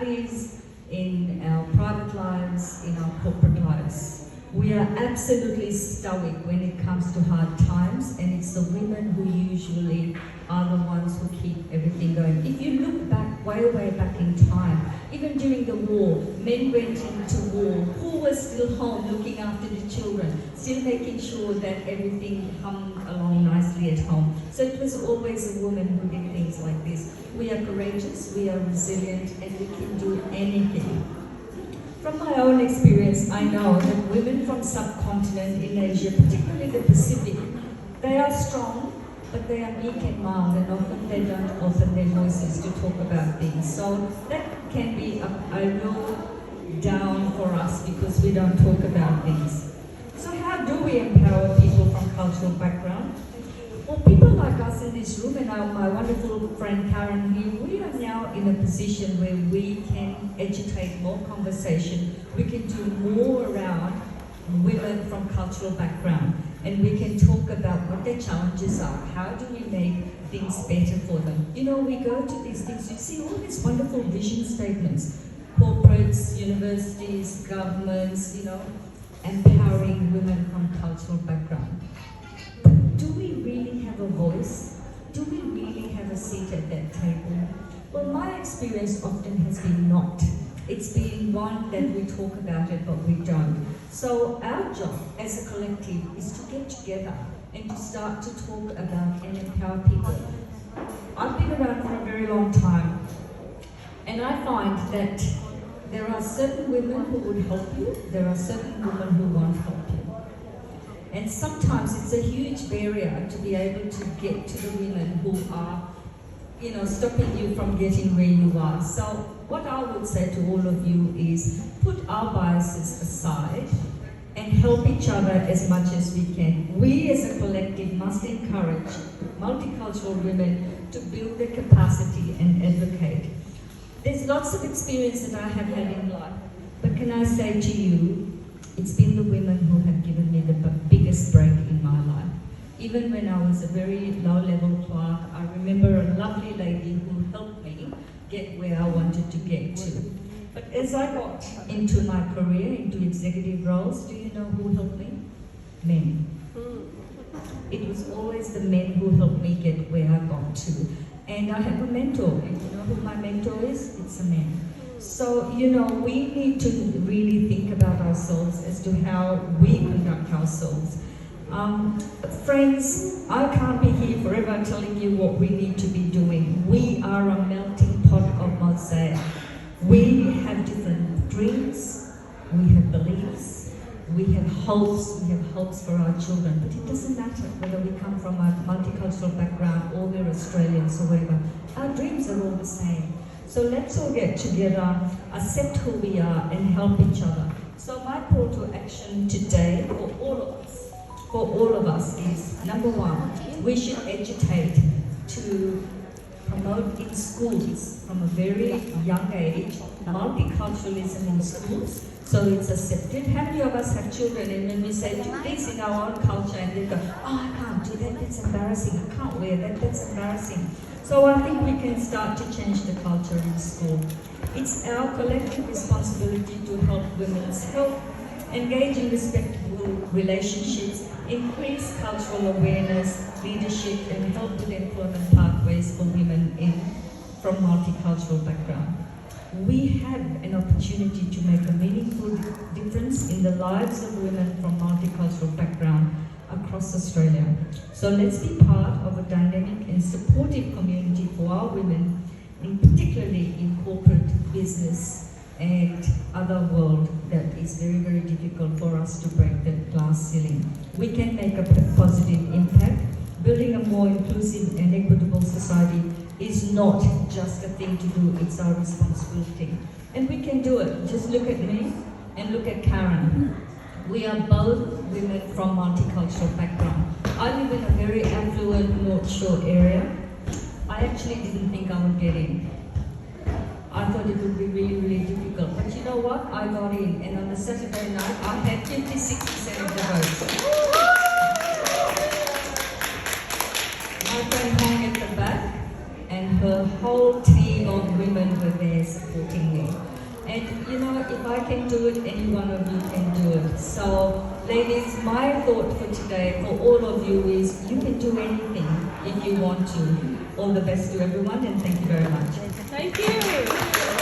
families, in our private lives, in our corporate lives. We are absolutely stoic when it comes to hard times, and it's the women who usually are the ones who keep everything going. If you look back, way back in time, even during the war, men went into war. Who was still home looking after the children, still making sure that everything hung along nicely at home? So it was always a woman who did things like this. We are courageous, we are resilient, and we can do anything. From my own experience, I know that women from subcontinent in Asia, particularly the Pacific, they are strong, but they are meek and mild, and often they don't open their voices to talk about things. So that can be a real down for us because we don't talk about things. So how do we empower people from cultural background? Well, people like us in this room and my wonderful friend Karen here, we are now in a position where we can educate more conversation. We can do more around women from cultural background, and we can talk about what their challenges are. How do we make things better for them? You know, we go to these things, you see all these wonderful vision statements, corporates, universities, governments, you know, empowering women from cultural background. Do we really have a voice? Do we really have a seat at that table? Well, my experience often has been not. It's been one that we talk about it, but we don't. So our job as a collective is to get together and to start to talk about and empower people. I've been around for a very long time, and I find that there are certain women who would help you, there are certain women who won't help you. And sometimes it's a huge barrier to be able to get to the women who are, you know, stopping you from getting where you are. So what I would say to all of you is put our biases aside and help each other as much as we can. We as a collective must encourage multicultural women to build their capacity and advocate. There's lots of experience that I have had in life, but can I say to you, it's been the women who have given me the biggest break in my life. Even when I was a very low-level clerk, I remember a lovely lady who helped me get where I wanted to get to. But as I got into my career, into executive roles, do you know who helped me? Men. It was always the men who helped me get where I got to. And I have a mentor, and you know who my mentor is? It's a man. So, you know, we need to really think about ourselves as to how we conduct ourselves. Friends, I can't be here forever telling you what we need to be doing. We are a melting pot of mosaic. We have different dreams, we have beliefs, we have hopes for our children, but it doesn't matter whether we come from a multicultural background or we're Australians or whatever. Our dreams are all the same. So let's all get together, accept who we are, and help each other. So my call to action today for all of us is, number one, we should educate to promote in schools from a very young age, multiculturalism in schools, so it's accepted. How many of us have children and when we say, do this in our own culture, and they go, oh, I can't do that, that's embarrassing, I can't wear that, that's embarrassing. So I think we can start to change the culture in school. It's our collective responsibility to help women's health, engage in respectful relationships, increase cultural awareness, leadership, and help with employment pathways for women from multicultural background. We have an opportunity to make a meaningful difference in the lives of women from multicultural background across Australia. So let's be part of a dynamic and supportive community for our women, particularly in corporate business and other world that is very, very difficult for us to break the glass ceiling. We can make a positive impact. Building a more inclusive and equitable society is not just a thing to do, it's our responsibility. And we can do it. Just look at me and look at Karen. We are both women from multicultural background. I live in a very affluent North Shore area. I actually didn't think I would get in. I thought it would be really, really difficult. But you know what? I got in, and on a Saturday night, I had 56% of the vote. My friend hung at the back, and her whole team of women were there there supporting me. And you know, if I can do it, any one of you can do it. So, ladies, my thought for today for all of you is you can do anything if you want to. All the best to everyone, and thank you very much. Thank you.